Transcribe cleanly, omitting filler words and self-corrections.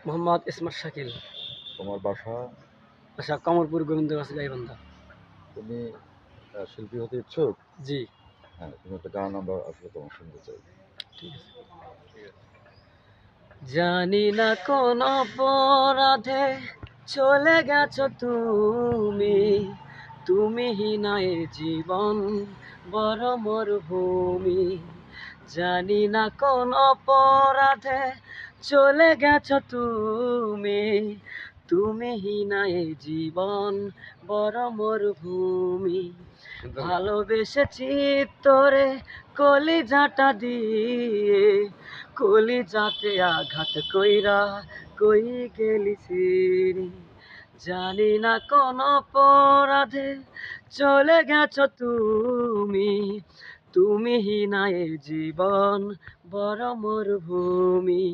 মোহাম্মদ ইসমাত শাকিল। তোমার বাসা? আচ্ছা, কমলপুর গোবিন্দগঞ্জ গাইবান্ধা। তুমি শিল্পী হতে ইচ্ছুক? জি। হ্যাঁ, তুমি একটা গান আমরা আসলে তোমার শুনতে চাই। ঠিক আছে। জানি না কোন অপরাধে চলে গেছো তুমি, তুমিহীনা এ জীবন বড় মরুভূমি। জানি না কোন অপরাধে চলে গেছো তুমি, তুমিহীনা এ জীবন বড় মরুভূমি। ভালোবেসেছি তোরে কলিজাটা দিয়ে, কলিজাতে আঘাত কইরা কই গেলি ছিরি। জানি না কোন অপরাধে চলে গেছো তুমি, তুমিহীনা এ জীবন বড় মরুভূমি।